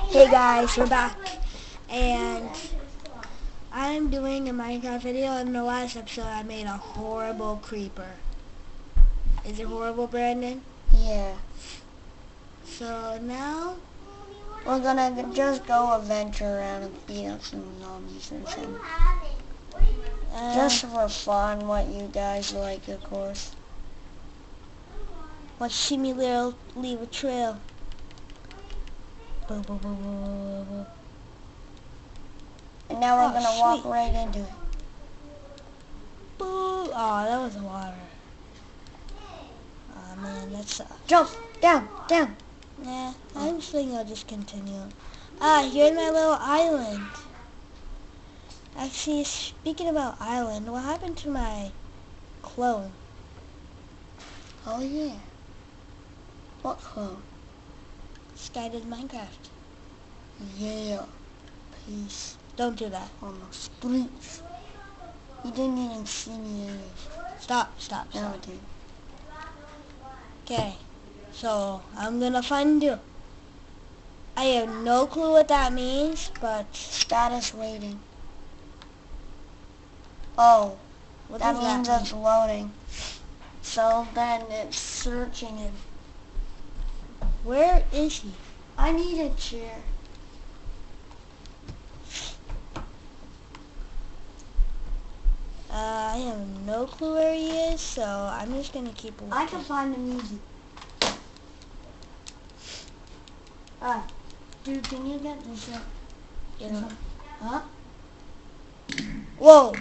Hey guys, we're back, and I'm doing a Minecraft video. In the last episode, I made a horrible creeper. Is it horrible, Brandon? Yeah. So now, We're gonna just go adventure around and beat up some zombies or something. Just for fun, what you guys like, of course. let's see me leave a trail. Boo, boo, boo, boo, boo. And now we're gonna walk sweet. right into it. Boo! Oh, that was water. Oh man, that sucks. Jump! Down! Down! Nah, I just think I'll just continue. Here's my little island. Actually, speaking about island, what happened to my clone? Oh yeah. What clone? Sky did Minecraft. Yeah. Peace Don't do that. on the streets. You didn't even see me anyway. Stop. Now I did. Okay, so I'm gonna find you. I have no clue what that means, but Status waiting. Oh. what That does means that it's loading. So then it's searching it. mean? Where is he? I need a chair. I have no clue where he is, so I'm just gonna keep looking. I can find the music. Dude, can you get this up? You know. Huh? Whoa!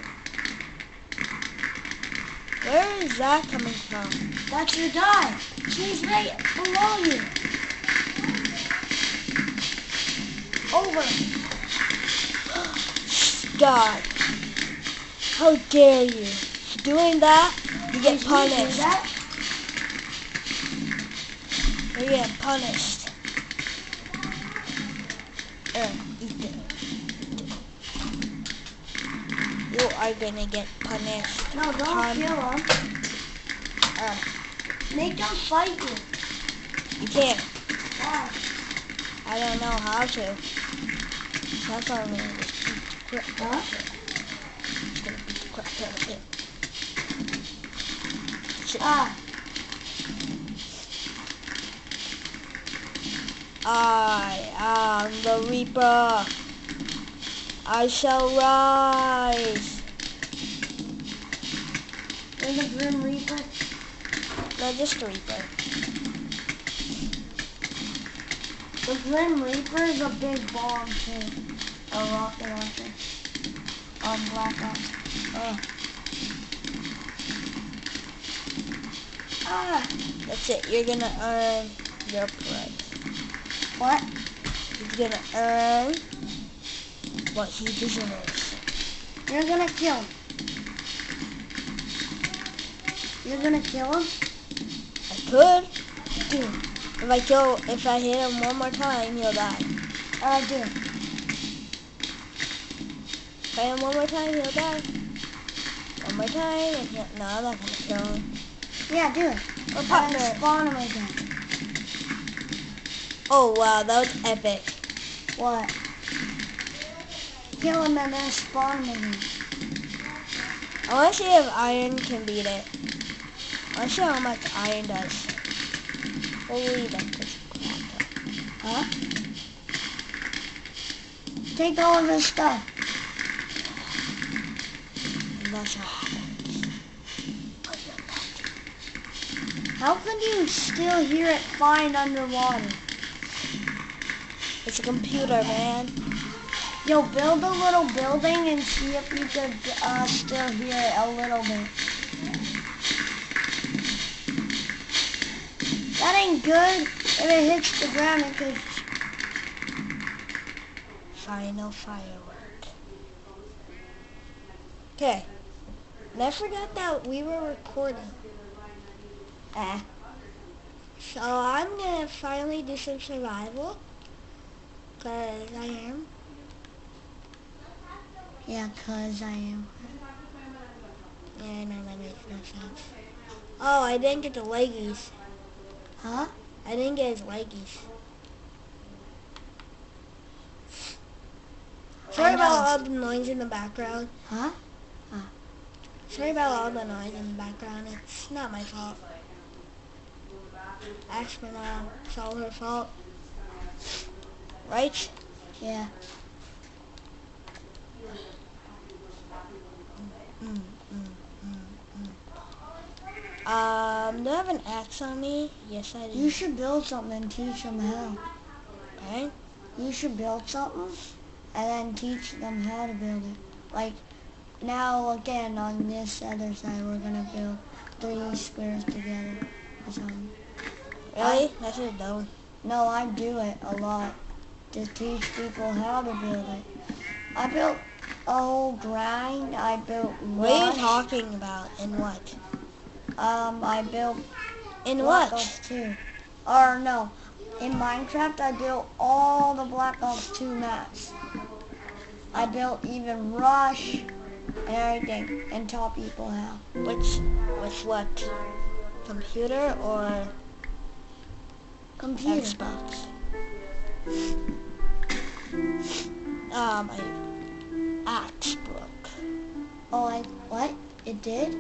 Where is that coming from? That's your guy. She's right below you. Over. God. How dare you? Doing that, you get punished. That? You get punished. Eat it. You are gonna get punished. No, don't kill him. Make them fight you. You can't. Why? I don't know how to. That's why I'm gonna just beat the crap out of it. I'm gonna beat the crap out of it. Shit. I am the Reaper. I shall rise. You're the Grim Reaper. No, just the Reaper. The Grim Reaper is a big bomb too. A rocket launcher. On Black Ops. That's it. You're gonna earn your prize. What? He's gonna earn what he deserves. You're gonna kill him. You're gonna kill him? I could. If I hit him one more time, he'll die. Alright, do it. If I hit him one more time, he'll die. One more time, and no, I'm not gonna kill him. Yeah, do it. We're And partners. then spawn him again. Oh wow, that was epic. What? Kill him and then spawn him again. I wanna see if iron can beat it. I wanna see how much iron does. Holy, that is crap. Huh? Take all of his stuff. And that's what happens. How can you still hear it fine underwater? It's a computer, man. Yo, build a little building and see if you could still hear it a little bit. That ain't good. If it hits the ground, it could... Final firework. Okay. And I forgot that we were recording. So I'm gonna finally do some survival. Cause I am. Yeah, 'cause I am. Yeah, no, that makes no sense. Oh, I didn't get the leggies. Huh? I didn't get his leggies. Sorry about know. all the noise in the background. Huh? Sorry about all the noise in the background. It's not my fault. Ask my mom. It's all her fault. Right? Yeah. Do I have an axe on me? Yes, I do. You should build something and teach them how. Okay. You should build something and then teach them how to build it. Like, now again, on this other side, we're going to build 3 squares together or something. Really? That's just dumb. No, I do it a lot to teach people how to build it. I built a whole grind. I built What are you rush. talking about? And what? I built In Black what? Ops 2. Or no, in Minecraft I built all the Black Ops 2 maps. I built even Rush and everything and taught people how. With what? Computer or Computer. Xbox? My axe broke. Oh, what? It did?